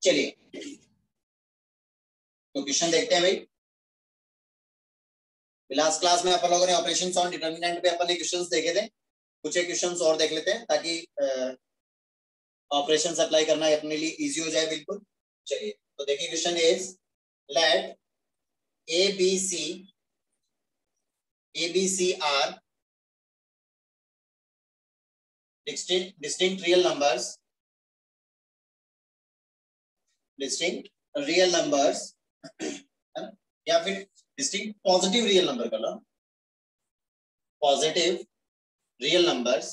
चलिए तो क्वेश्चन देखते हैं भाई। लास्ट क्लास में अपन लोगों ने ऑपरेशंस ऑन डिटरमिनेंट पे अपन ने क्वेश्चंस देखे थे, कुछ एक क्वेश्चंस और देख लेते हैं ताकि ऑपरेशंस अप्लाई करना अपने लिए इजी हो जाए बिल्कुल। चलिए तो देखिए question is let ABC are distinct real numbers, या फिर डिस्टिंक्ट पॉजिटिव रियल नंबर कर लो, positive real numbers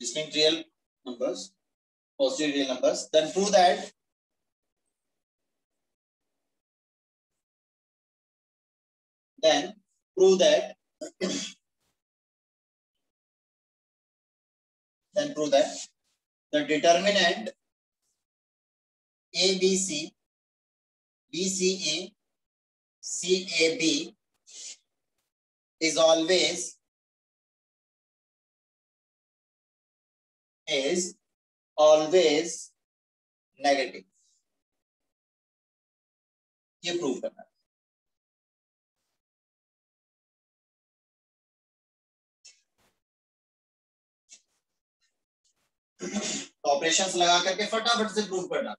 distinct real numbers, positive real numbers, then prove that the determinant ABC, BCA, CAB is always negative। ये prove करना है। तो operations लगा करके फटाफट से प्रूव करना।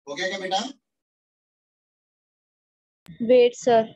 हो गया क्या बेटा? Wait sir.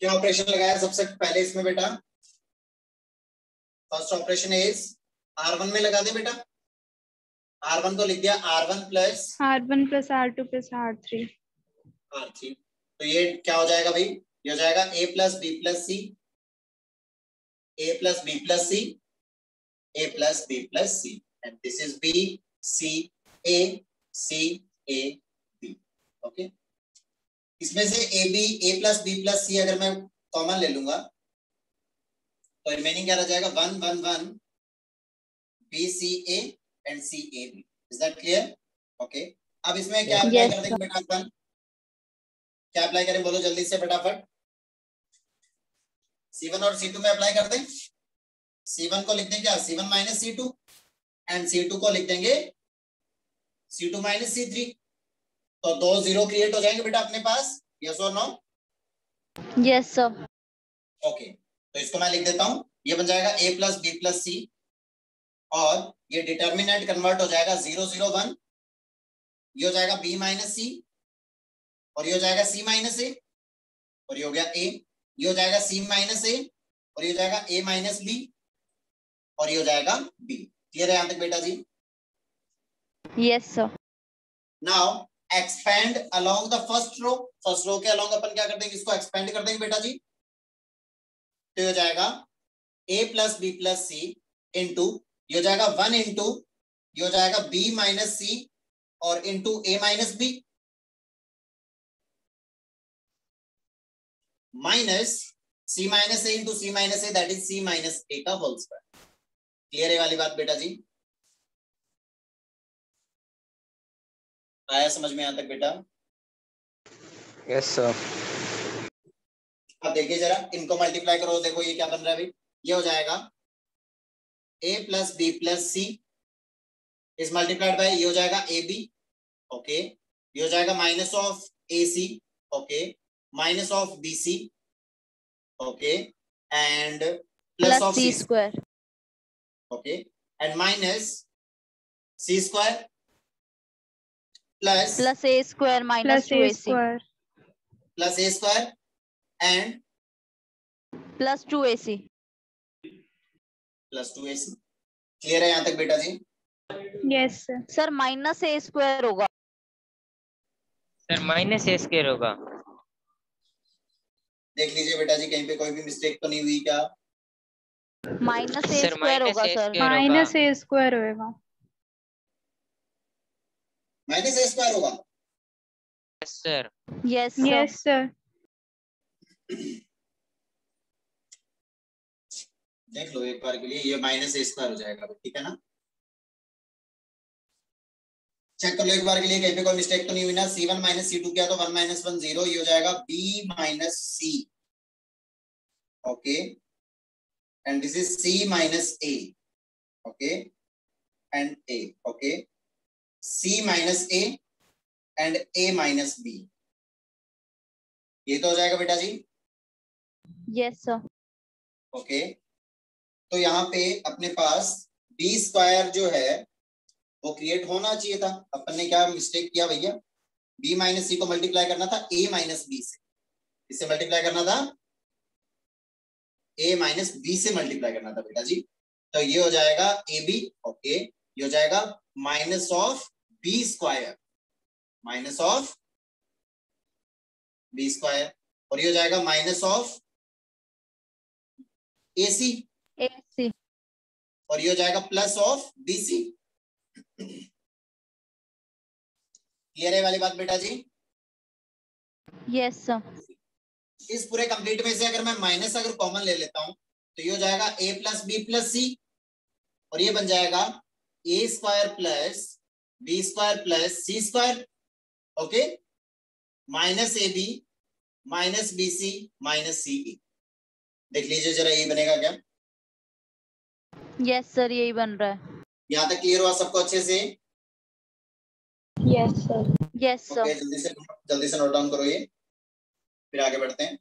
क्या ऑपरेशन लगाया सबसे पहले इसमें बेटा? फर्स्ट ऑपरेशन इज R1 में लगा दे बेटा। R1 को लिख दिया R1 plus R1 plus R2 plus R3। तो ये क्या हो जाएगा भाई? ये हो जाएगा A plus B plus C, A plus B plus C, A plus B plus C, and this is B C A C A B। Okay, इसमें से A plus B plus C अगर मैं कॉमन ले लूंगा तो remaining क्या रह जाएगा? 1 1 1 BCA and CAB। Is that clear? Okay, अब इसमें क्या अप्लाई कर देंगे बेटा? अपन क्या अप्लाई करें बोलो जल्दी से फटाफट। C1 और C2 में अप्लाई कर दें। C1 को लिख देंगे क्या? C1 minus C2, and C2 को लिख देंगे C2 माइनस C3। तो 2 0 क्रिएट हो जाएंगे बेटा अपने पास, यस और नो? Yes sir. ओके, तो इसको मैं लिख देता हूं, ये बन जाएगा a plus B plus C, और ये डिटर्मिनेंट कन्वर्ट हो जाएगा 0 0 1, ये हो जाएगा b माइनस सी, और ये हो जाएगा c माइनस ए, और ये हो गया a, ये हो जाएगा c माइनस ए, और ये हो जाएगा a माइनस बी, और ये हो जाएगा b। क्लियर है यहां तक बेटा जी? Yes sir. Now expand along the first row, first row के अलोंग अपन क्या कर देंगे, इसको एक्सपेंड कर देंगे बेटा जी। तो ये हो जाएगा a plus B plus C into, ये हो जाएगा 1 इंटू, ये हो जाएगा b माइनस सी और into a minus B, minus c minus A into C minus A, that is c minus A का होल स्क्वायर। क्लियर है वाली बात बेटा जी? आया समझ में यहां तक बेटा? Yes sir. अब देखिए जरा, इनको मल्टीप्लाई करो, देखो ये क्या बन रहा है भाई, ये हो जाएगा a plus B plus C is multiplied by, ये हो जाएगा ए बी, ओके, ये हो जाएगा minus of A C, okay, minus of B C, okay, and plus of C C square, okay, and minus C square plus A square minus plus A 2ac square plus A square and plus 2ac। Plus 2ac। Clear है यहां तक बेटा जी? Yes sir. Sir minus A square होगा। Sir minus A square होगा। देख लीजिए बेटा जी, कहीं पे कोई भी मिस्टेक तो नहीं हुई क्या? माइनस ए सर स्क्वायर माइनस होगा ए सर। स्क्वायर होगा। माइनस ए स्क्वायर होएगा। माइनस ए स्क्वायर होगा। Yes sir. Yes sir. Yes sir. देख लो एक बार के लिए, ये माइनस ए स्क्वायर हो जाएगा, ठीक है ना? चेक कर लो एक बार के लिए, कहीं पे कोई मिस्टेक तो नहीं हुई ना? C1 माइनस C2 किया तो 1 माइनस 1 0, ये हो जाएगा B minus C, okay, and this is C minus A, okay, and A, okay, C minus A and A minus B, ये तो हो जाएगा बेटा जी। Yes sir. ओके, तो यहाँ पे अपने पास B स्क्वायर जो है वो क्रिएट होना चाहिए था। अपन ने क्या मिस्टेक किया भैया, b माइनस सी को मल्टीप्लाई करना था a माइनस बी से, इससे मल्टीप्लाई करना था a माइनस बी से मल्टीप्लाई करना था बेटा जी। तो ये हो जाएगा ए बी, ओके, ये हो जाएगा minus of B square, minus of B square, और ये हो जाएगा minus of A C, ac और ये हो जाएगा plus of B C. Clear है वाली बात बेटा जी? Yes sir. इस पूरे कंप्लीट में से अगर मैं माइनस अगर कॉमन ले लेता हूं तो ये हो जाएगा a plus B plus C, और ये बन जाएगा A square plus B square plus C square, okay, minus A B minus B C minus C E. देख लीजिए जरा, ये बनेगा क्या? यस सर, यही बन रहा है। यहां तक क्लियर हुआ सबको अच्छे से? Yes sir. Yes okay, sir. जल्दी से नोट डाउन करो ये, फिर आगे बढ़ते हैं।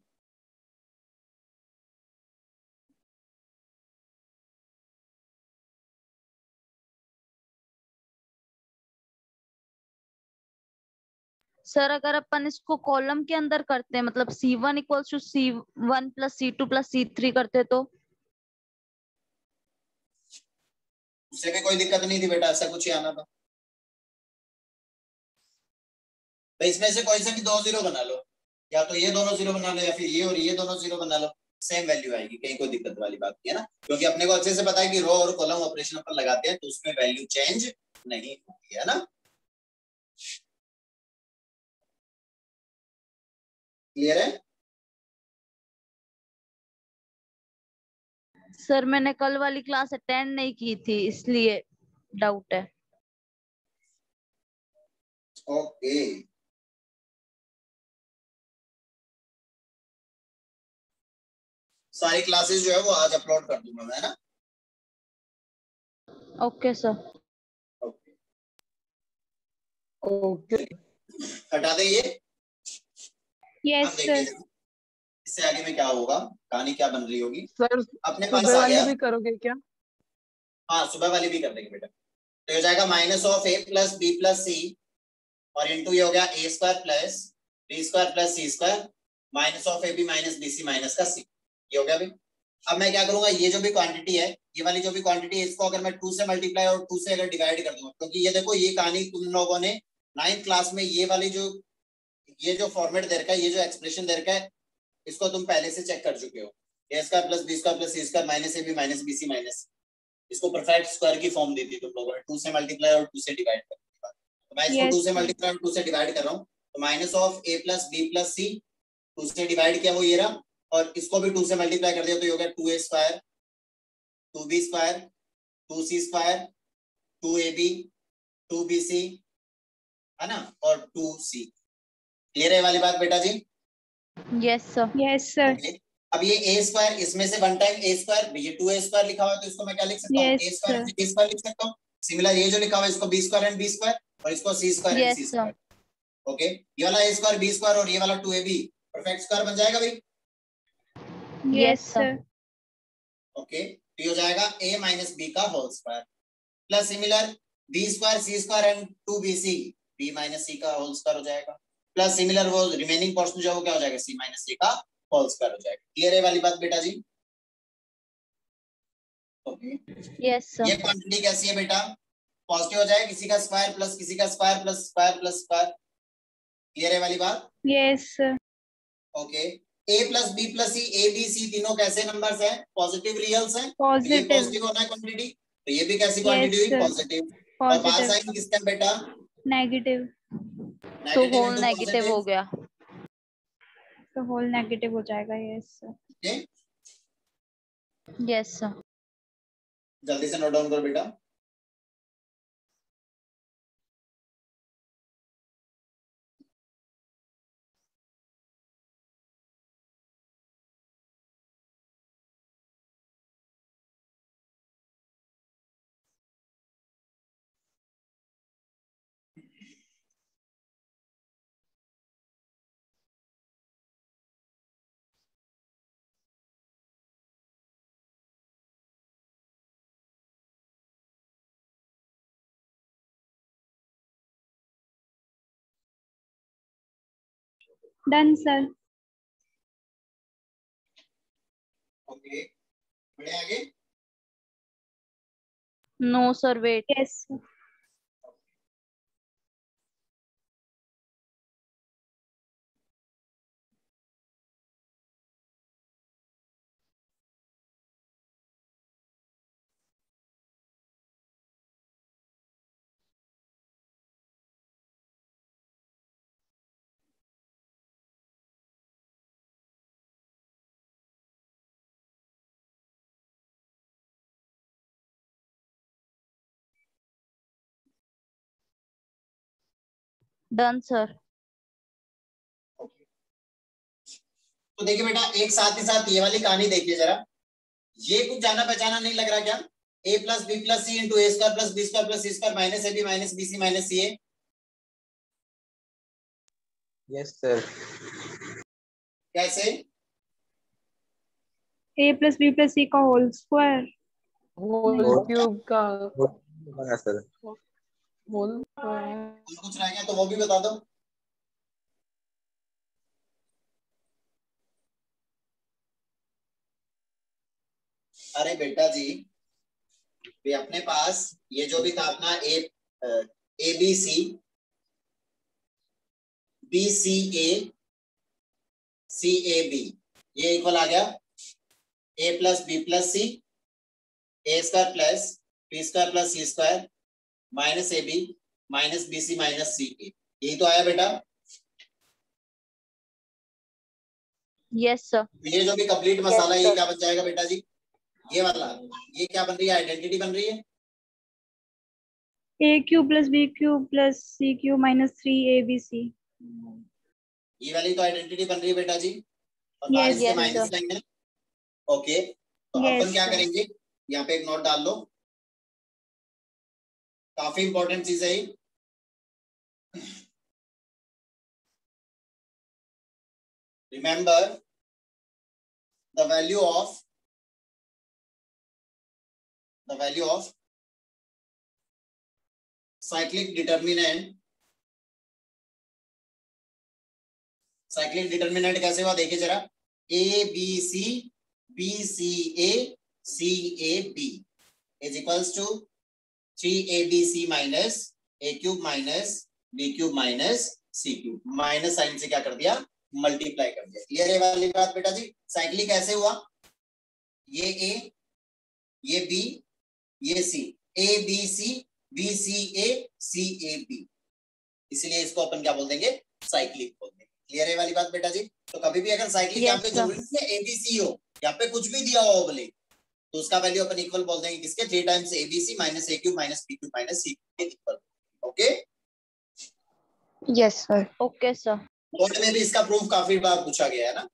सर अगर अपन इसको कॉलम के अंदर करते हैं, मतलब C1 equals to C1 plus C2 plus C3 करते तो? उससे भी कोई दिक्कत नहीं थी बेटा, ऐसा कुछ ही आना था। तो इसमें से कोई से भी 2 0 बना लो, या तो ये दोनों 0 बना लो, या फिर ये और ये दोनों 0 बना लो, सेम वैल्यू आएगी, कहीं कोई दिक्कत वाली बात नहीं है ना, क्योंकि अपने को अच्छे से पता है कि रो और कॉलम ऑपरेशन अपन लगाते हैं तो उसमें वैल्यू चेंज नहीं होती है ना। क्लियर है? सर मैंने कल वाली क्लास अटेंड नहीं की थी, इसलिए डाउट है। ओके, सारी क्लासेस जो है वो आज अपलोड कर दूंगा मैं ना। Okay sir. ओके, हटा दे ये। यस अब देखिए सर। इससे आगे में क्या होगा, कहानी क्या बन रही होगी। सर अपने पास सुबह आ वाली गया, भी करोगे क्या? हाँ सुबह वाली भी कर देंगे बेटा। तो हो जाएगा minus of A plus B plus C और इंटू ये हो गया A square plus B square plus C square minus of A B minus B C minus का सी। ये हो गया भाई। अब मैं क्या करूंगा, ये जो भी क्वांटिटी है, ये वाली जो भी क्वांटिटी है, इसको अगर मैं 2 से मल्टीप्लाई और 2 से अगर डिवाइड कर दूंगा, क्योंकि ये देखो ये कहानी तुम लोगों ने 9th क्लास में ये वाली जो ये जो फॉर्मेट दे रखा है, ये जो एक्सप्रेशन दे रखा है, इसको तुम पहले से चेक कर चुके हो। A square plus B square plus C square minus A B minus B C minus, इसको परफेक्ट स्क्वायर की फॉर्म दी थी तुम लोगों ने 2 से मल्टीप्लाई और 2 से डिवाइड करने के बाद। तो मैं इसको 2 से मल्टीप्लाई और 2 से डिवाइड कर रहा हूँ, तो minus of A plus B plus C 2 से डिवाइड किया वो ये रहा, और इसको भी 2 से मल्टीप्लाई कर दिया तो ये हो गया 2a square 2b square 2c square 2ab 2bc है ना, और 2c। क्लियर है वाली बात बेटा जी? Yes sir. Yes sir. Okay. अब ये a स्क्वायर, इसमें से 1 टाइम a स्क्वायर, ये 2a स्क्वायर लिखा हुआ है तो इसको मैं क्या लिख सकता हूँ, Yes, a square and b square लिख सकता हूँ। सिमिलर ये जो लिखा हुआ है इसको b square and b square और इसको c square and c yes square. Sir. Okay, ये वाला a स्क्वायर b स्क्वायर और ये वाला 2ab परफेक्ट स्क्वायर बन जाएगा भाई। Yes sir. ओके, तो ये हो जाएगा a माइनस b का whole square plus similar b square c square and 2bc b minus c का होल स्क्वायर हो जाएगा प्लस सिमिलर वो रिमेनिंग पोर्शन जो है वो क्या हो जाएगा c माइनस c का होल स्क्वायर हो जाएगा। क्लियर है वाली बात बेटा जी? Okay, yes sir. ये क्वांटिटी कैसी है बेटा, पॉजिटिव हो जाएगा, किसी का स्क्वायर प्लस किसी का square plus square plus square. Clear है वाली बात? Yes sir. Okay, a plus B plus C A B C तीनों कैसे नंबर्स हैं, पॉजिटिव रियल्स हैं, तो ये पॉजिटिव। पॉजिटिव होना है क्वांटिटी, तो ये भी कैसी क्वांटिटी हुई, sir. पॉजिटिव। और बार पॉजिटिव। साइन किसका है बेटा, नेगेटिव। तो नेगेटिव होल इनटू नेगेटिव हो पॉजिटिव। गया। तो होल नेगेटिव हो जाएगा। Yes sir. Okay, yes sir. जल्दी से नोट डाउन करो बेटा। Done sir. ओके, बढ़े आगे। No sir wait. Yes sir. Done sir. तो देखिए बेटा एक साथ ही साथ ये वाली कहानी देखिए जरा, ये कुछ जाना पहचाना नहीं लग रहा क्या, a plus B plus C into A square plus B square plus C square minus A B minus B C minus C A. Yes sir. कैसे? A plus B plus C का होल स्क्वायर। होल क्यूब का बना sir. Whole कुछ रह गया तो वो भी बता दो। अरे बेटा जी ये अपने पास ये जो भी था अपना A B C B C A B, ये इक्वल आ गया A plus B plus C A square plus B square plus C square minus A B minus B C minus C A. यही तो आया बेटा। Yes sir. ये जो भी कंप्लीट मसाला ये क्या बन जाएगा बेटा जी, ये वाला, ये क्या बन रही है, आइडेंटिटी बन रही है A cube plus B cube plus C cube minus 3abc। ये वाली तो आइडेंटिटी बन रही है बेटा जी, और बाहर Yes, इसके yes, माइनस sir. साइन है। ओके, तो Yes, अपन क्या sir. करेंगे, यहाँ पे एक नोट डाल लो, काफी इंपॉर्टेंट चीज है ये। remember the value of cyclic determinant कैसे हुआ देखिए जरा, A B C B C A B is equals to 3abc minus A cube minus B cube minus C cube, minus sign से क्या कर दिया, मल्टीप्लाई कर दिया। क्लियर है वाली बात बेटा जी? साइक्लिक कैसे हुआ, ये ए ये बी ये C, A B C B C A B, इसलिए इसको अपन क्या बोल देंगे, साइक्लिक बोल देंगे। क्लियर है वाली बात बेटा जी? तो कभी भी अगर साइक्लिक यहाँ पे जरूरी नहीं है एबीसी हो, यहाँ पे कुछ भी दिया हो बोले तो उसका वैल्यू अपन इक्वल बोल देंगे किसके, 3 times ABC minus A cube minus B cube minus C के equal. Okay yes sir. Okay sir. Board में भी इसका प्रूफ काफी बार पूछा गया है ना।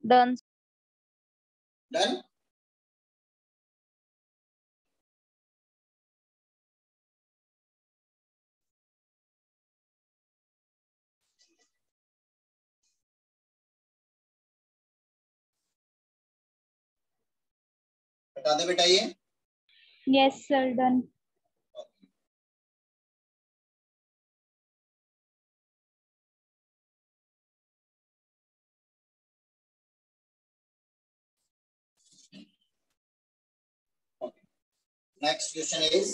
डन। डन। बता दे बेटा ये। Yes sir done. Next question is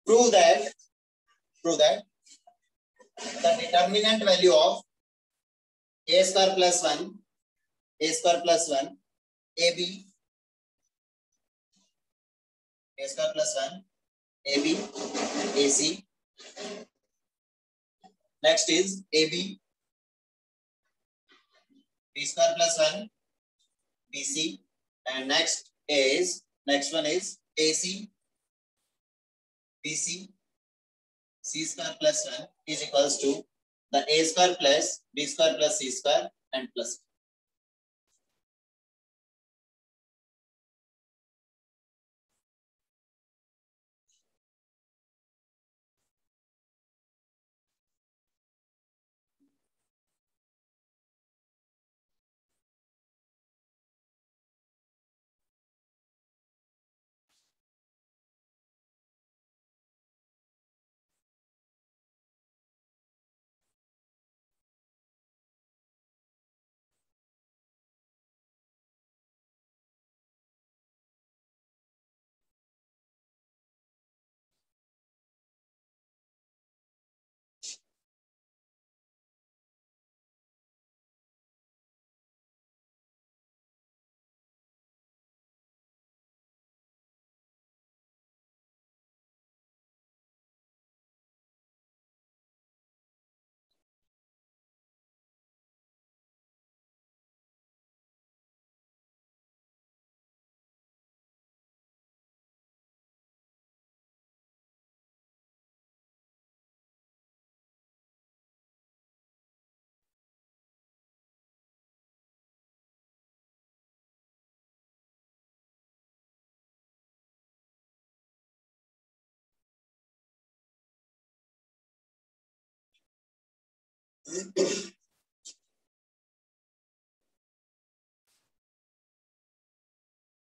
prove that the determinant value of a square plus 1 ab a square plus 1 ab ac, next is ab b square plus 1 bc, and next one is ac bc c square plus 1 is equals to the a square plus b square plus c square and plus.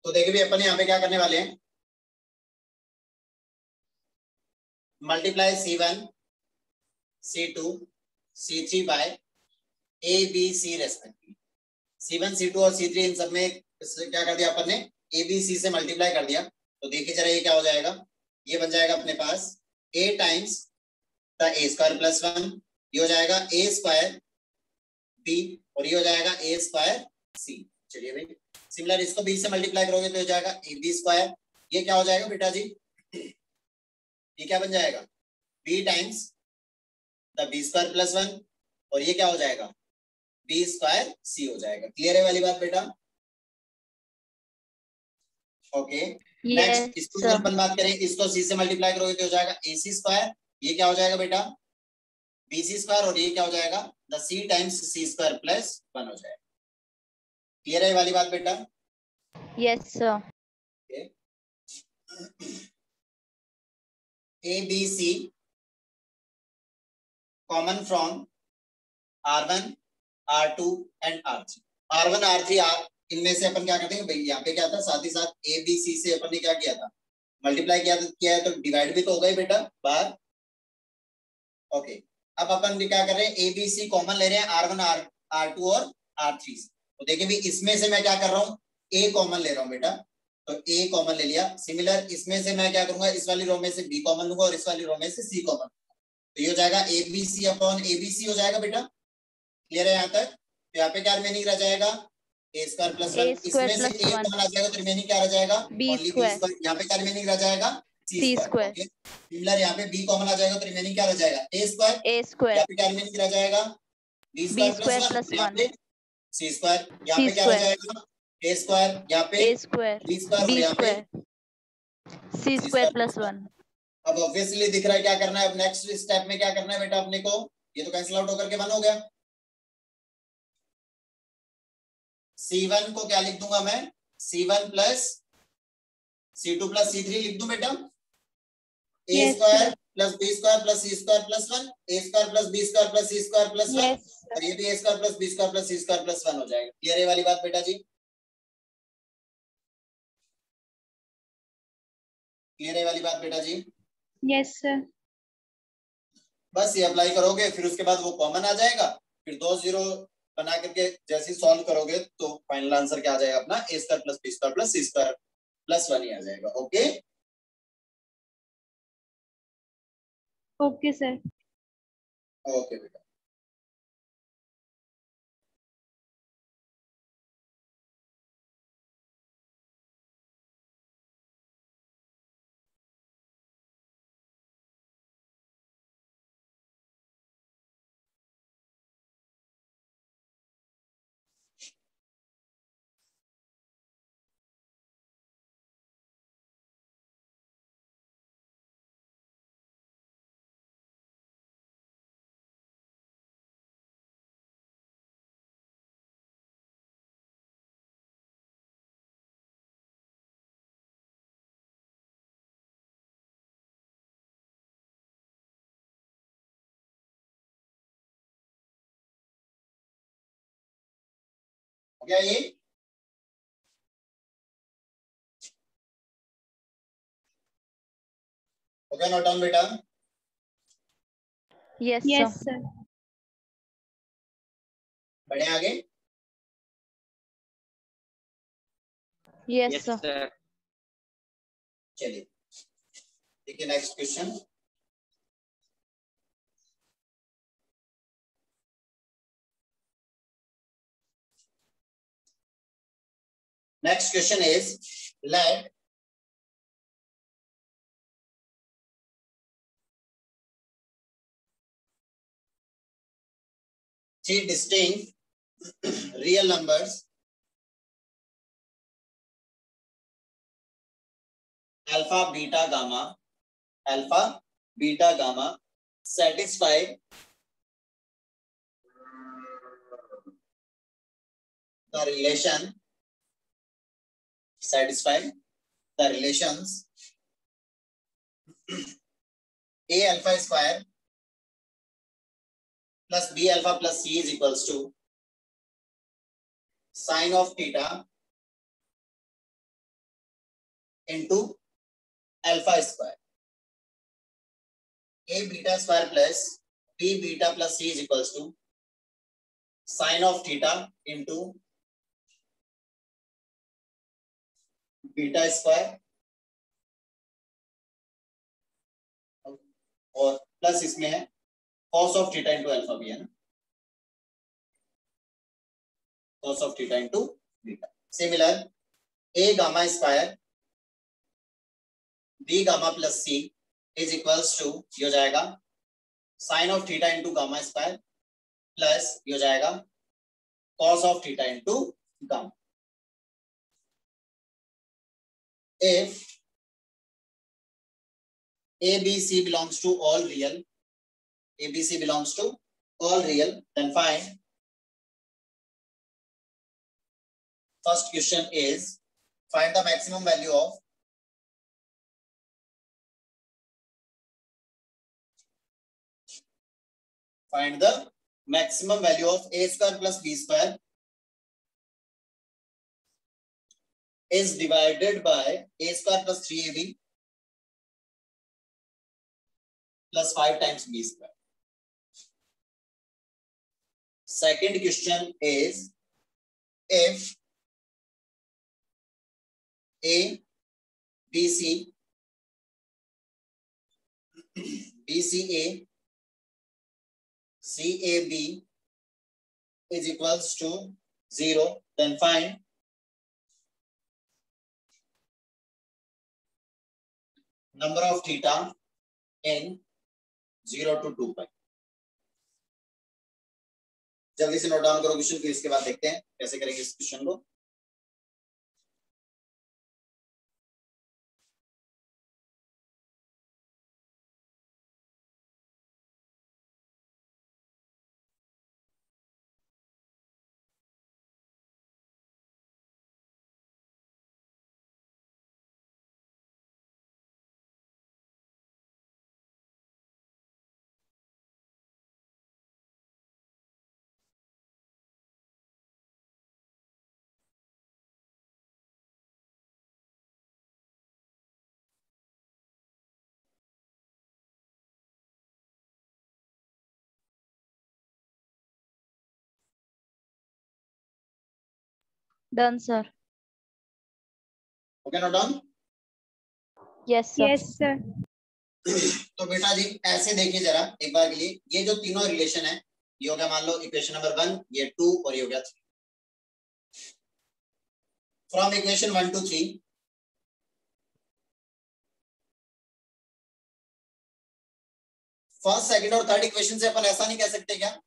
तो देखिए भी अपन यहाँ पे क्या करने वाले हैं, multiply C1 C2 C3 by A B C respectively. C1 C2 और C3 इन सब में क्या कर दिया अपन ने, A B C से मल्टीप्लाई कर दिया। तो देखिए जरा ये क्या हो जाएगा, ये बन जाएगा अपने पास A times the A square plus 1, ये हो जाएगा A स्क्वायर B और ये हो जाएगा A स्क्वायर C। चलिए भाई सिमिलर इसको B से मल्टीप्लाई करोगे तो हो जाएगा AB स्क्वायर, ये क्या हो जाएगा बेटा जी, ये क्या बन जाएगा B times the B square plus 1 और ये क्या हो जाएगा बी स्क्वायर सी हो जाएगा। क्लियर है वाली बात बेटा? ओके नेक्स्ट इसको sir. अपन बात करें, इसको सी से मल्टीप्लाई करोगे तो हो जाएगा ए सी स्क्वायर, ये क्या हो जाएगा बेटा बी सी स्क्वायर, और ये क्या हो जाएगा the C times C square plus 1 हो जाएगा। क्लियर है वाली बात बेटा? Yes sir. A B C common from R1 R2 and R3। R1 R3 इनमें से अपन क्या करते हैं भाई, यहाँ पे क्या था साथ ही साथ ए बी सी से अपन ने क्या किया था मल्टीप्लाई किया है, तो डिवाइड भी तो होगा ही बेटा बाहर। ओके अब अपन क्या कर रहे हैं ए बी सी कॉमन ले रहे हैं R1 R2 और R3 से। तो देखिए भाई इसमें से मैं क्या कर रहा हूँ ए कॉमन ले रहा हूँ बेटा, तो ए कॉमन ले लिया। सिमिलर इसमें से मैं क्या करूंगा इस वाली रो में से बी कॉमन लूंगा और इस वाली रो में से सी कॉमन, तो ये हो जाएगा A B C upon A B C हो जाएगा बेटा। क्लियर है यहाँ तक? तो यहाँ पे क्या रिमेनिंग रह जाएगा ए स्क्वायर प्लस 1, इसमें से ए कॉमन आ जाएगा तो रिमेनिंग क्या रह जाएगा ओनली बी स्क्वायर। यहाँ पे क्या रिमेनिंग रह जाएगा सी स्क्वायर। ओके सिमिलर यहाँ पे बी कॉमन आ जाएगा तो रिमेनिंग क्या रह जाएगा ए स्क्वायर। यहाँ पे क्या रिमेनिंग रह जाएगा बी स्क्वायर प्लस 1, यहाँ पे सी स्क्वायर। यहाँ पे क्या रह जाएगा ए स्क्वायर, यहाँ पे ए स्क्वायर बी स्क्वायर और यहाँ पे सी स्क्वायर प्लस 1। अब ऑब्वियसली दिख रहा है क्या करना है। अब नेक्स्ट स्टेप में क्या करना है बेटा अपने को, ये तो कैंसिल आउट होकर के 1 हो गया। C1 को क्या लिख दूंगा मैं C1 plus C2 plus C3 लिख दूं बेटा। A square plus B square plus C square plus 1, A square plus B square plus C square plus 1, और ये भी A square plus B square plus C square plus 1 हो जाएगा। Clear है वाली बात बेटा जी? क्लियर है वाली बात बेटा जी? Yes sir. बस ये अप्लाई करोगे फिर उसके बाद वो कॉमन आ जाएगा, फिर 2 0 बना करके जैसे सॉल्व करोगे तो फाइनल आंसर क्या आ जाएगा अपना A square plus B square plus C square plus 1 ही आ जाएगा। Okay okay sir. ओके बेटा। हो गया ये? हो गया नोट डाउन बेटा? Yes yes sir. बढ़े आगे? Yes sir. सर। चलिए देखिए next question. Next question is let three distinct real numbers alpha, beta, gamma satisfy the relations a alpha square plus b alpha plus c is equals to sine of theta into alpha square. A beta square plus b beta plus c is equals to sine of theta into beta square और plus इसमें है cos of theta into alpha भी है ना, cos of theta into beta. Similar a gamma square b gamma plus c is equals to ये हो जाएगा sine of theta into gamma square plus ये हो जाएगा cos of theta into gamma. If ABC belongs to all real, ABC belongs to all real, then find. First question is find the maximum value of a square plus b square is divided by a square plus 3ab plus 5 times b square. Second question is if A, BC, BCA, CAB is equals to 0, then find number of theta in 0 to 2 pi. जल्दी से note down करो question, फिर इसके बाद देखते हैं कैसे करेंगे इस क्वेश्चन को. Done, sir. Okay note down. Yes, sir. Yes, sir. तो बेटा जी ऐसे देखिए जरा एक बार के लिए, ये जो तीनों रिलेशन है ये हो गया मान लो इक्वेशन नंबर 1, ये 2 और ये हो गया 3. From equation 1 to 3 first second और थर्ड इक्वेशन से अपन ऐसा नहीं कह सकते क्या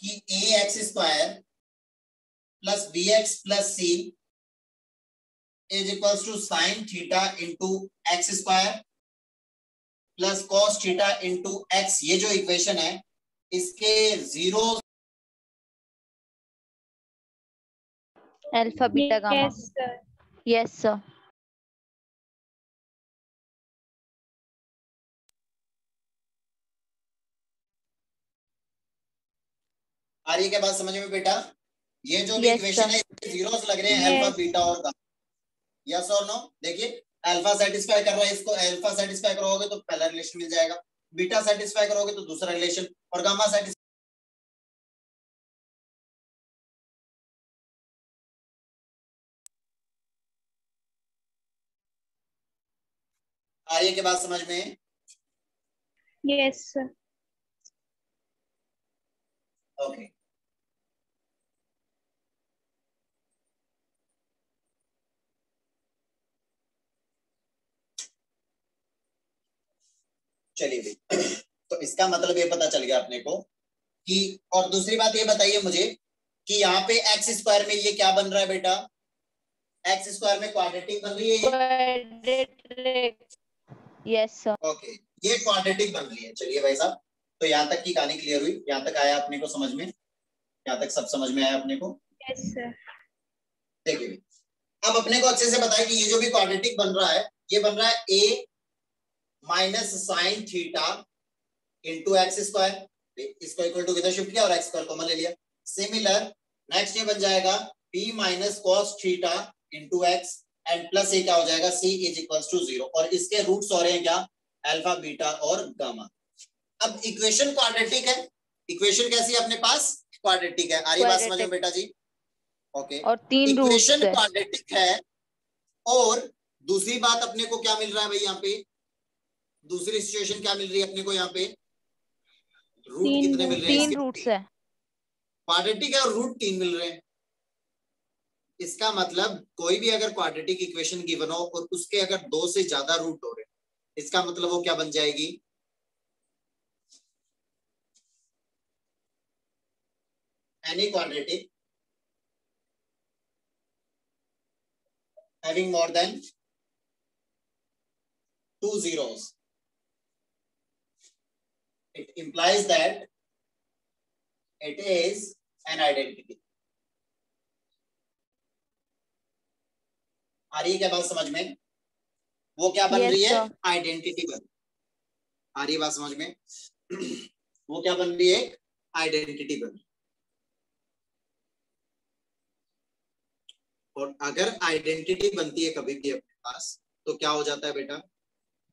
कि a x square plus b x plus C is equals to sine theta into x square plus cos theta into x. ये जो इक्वेशन है इसके zero Alpha, beta, gamma. Yes, sir. Yes, sir. आ रही है क्या बात समझ में बेटा? ये जो भी Yes, इक्वेशन sir. है इसके जीरोस लग रहे हैं अल्फा Yes. बीटा और गामा. यस और नो? देखिए अल्फा सेटिस्फाई कर रहा है इसको, अल्फा सेटिस्फाई करोगे तो पहला रिलेशन मिल जाएगा, बीटा सेटिस्फाई करोगे तो दूसरा रिलेशन, और गामा सेटिस्फाई. आ रही है क्या बात समझ में? Yes, sir. ओके. चलिए भाई तो इसका मतलब ये पता चल गया अपने को कि, और दूसरी बात ये बताइए मुझे कि यहाँ पे एक्स स्क्वायर में ये क्या बन रहा है बेटा? एक्स स्क्वायर में क्वाड्रेटिक बन रही है ये. Quadratic. Yes, sir. ओके ये क्वाड्रेटिक बन रही है. चलिए भाई साहब तो यहाँ तक की कहानी क्लियर हुई, यहाँ तक आया अपने को समझ में, यहाँ तक सब समझ में आया अपने को. Yes, sir. देखिए अब अपने को अच्छे से बताए कि ये जो भी क्वाड्रेटिक बन रहा है ये बन रहा है a minus sign theta into x square. इसको इक्वल टू किधर शिफ्ट किया और एक्स स्क्वायर कॉमन ले लिया. सिमिलर नेक्स्ट ये बन जाएगा b minus cos theta into x and plus ये क्या हो जाएगा c इज इक्वल्स टू 0, और इसके रूट्स हो रहे हैं क्या? अल्फा बीटा और गामा. अब इक्वेशन क्वाड्रेटिक है, इक्वेशन कैसी है अपने पास? क्वाड्रेटिक है. आ रही बात समझ में बेटा जी? ओके और 3 रूट्स इक्वेशन है. क्वाड्रेटिक है. और दूसरी बात अपने को क्या मिल रहा है भाई यहाँ पे? दूसरी सिचुएशन क्या मिल रही है अपने को यहाँ पे? रूट कितने मिल रहे हैं? 3 रूट्स है. क्वाड्रेटिक है और रूट 3 मिल रहे हैं. इसका मतलब कोई भी अगर क्वाड्रेटिक इक्वेशन गिवन हो और उसके अगर 2 से ज्यादा रूट हो रहे हैं, इसका मतलब वो क्या बन जाएगी? any quadratic having more than 2 zeros, it implies that it is an identity. आ रही है क्या बात समझ में? वो क्या बन रही है? आइडेंटिटी बन। आ रही है बात समझ में? वो क्या बन रही है? आइडेंटिटी बन। और अगर आइडेंटिटी बनती है कभी भी अपने पास तो क्या हो जाता है बेटा?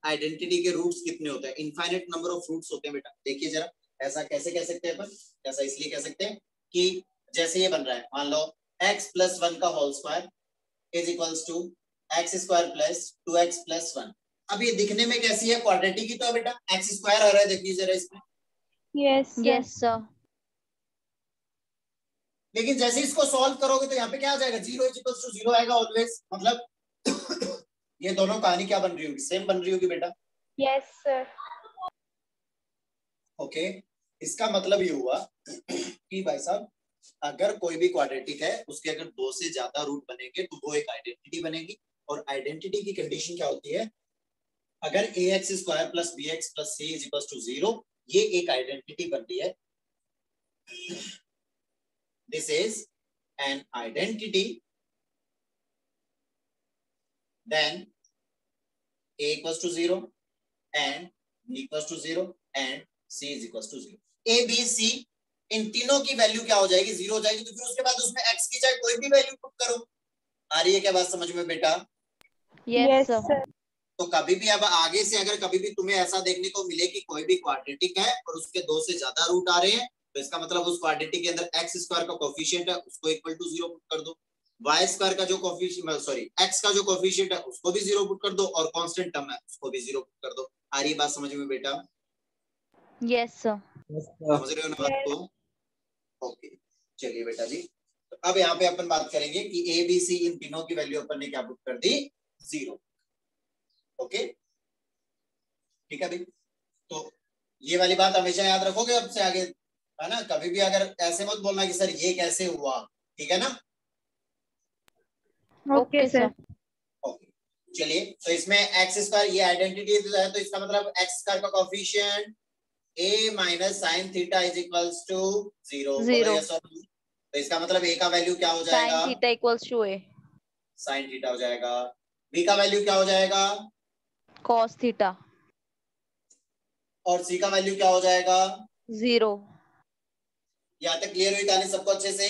आइडेंटिटी के रूट्स कितने होते हैं? इनफाइनाइट नंबर ऑफ रूट्स होते हैं बेटा। देखिए जरा, ऐसा कैसे कह सकते हैं अपन? ऐसा इसलिए कह सकते हैं कि जैसे ये बन रहा है, मान लो x + 1 का whole square is equals to x² + 2x + 1। अब ये दिखने में कैसी है? क्वाड्रेटिक ही तो है बेटा, x² आ रहा है, देखिए जरा इसमें। Yes yes sir. लेकिन जैसे इसको सॉल्व करोगे तो यहाँ पे क्या आ जाएगा? 0 = 0 आएगा ऑलवेज। मतलब ये दोनों कहानी क्या बन रही होगी? सेम बन रही होगी बेटा। Yes sir. ओके, इसका मतलब ये हुआ कि भाई साहब अगर कोई भी क्वाड्रेटिक है उसके अगर 2 से ज्यादा रूट बनेंगे तो वो एक आइडेंटिटी बनेगी। और आइडेंटिटी की कंडीशन क्या होती है? अगर ax² + bx + c = 0, ये एक आइडेंटिटी बन रही है। This is an identity. Then a = 0 and b = 0 and c = 0. a b c इन तीनों की वैल्यू क्या हो जाएगी? 0 हो जाएगी। तो फिर उसके बाद उसमें x की चाहे कोई भी वैल्यू पुट करो। आ रही है क्या बात समझ में बेटा? Yes sir. तो कभी भी अब आगे से अगर कभी भी तुम्हें ऐसा देखने को मिले कि कोई भी क्वाड्रेटिक है और उसके 2 से ज्यादा रूट आ रहे हैं, तो इसका मतलब उस क्वाड्रेटिक के अंदर x² का कोफिशिएंट है उसको = 0 पुट कर दो, y² का जो कोफिशिएंट x का जो कोफिशिएंट है उसको भी 0 पुट कर दो, और कांस्टेंट टर्म है उसको भी 0 पुट कर दो। आ रही बात समझ में बेटा? Yes sir. समझ रहे हो ना बात को? ओके, चलिए बेटा जी, तो अब यहाँ पे अपन बात करेंगे कि a b c इन तीनों की वैल्यू अपन ने क्या पुट कर दी? 0। ओके, ठीक है भाई। तो ये वाली बात हमेशा याद रखोगे अब से आगे, है ना? कभी भी अगर ऐसे मत बोलना कि सर ये कैसे हुआ, ठीक है ना? Okay sir. ओके, चलिए, तो इसमें x² ये आइडेंटिटी है, तो इसका मतलब x² का कोफिशिएंट a - sin θ = 0। तो इसका मतलब a का वैल्यू क्या हो जाएगा? sin θ = a। sin θ हो जाएगा। b का वैल्यू क्या हो जाएगा? cos θ। और c का वैल्यू क्या हो जाएगा? 0। यहाँ तक क्लियर हुई कहानी सबको अच्छे से?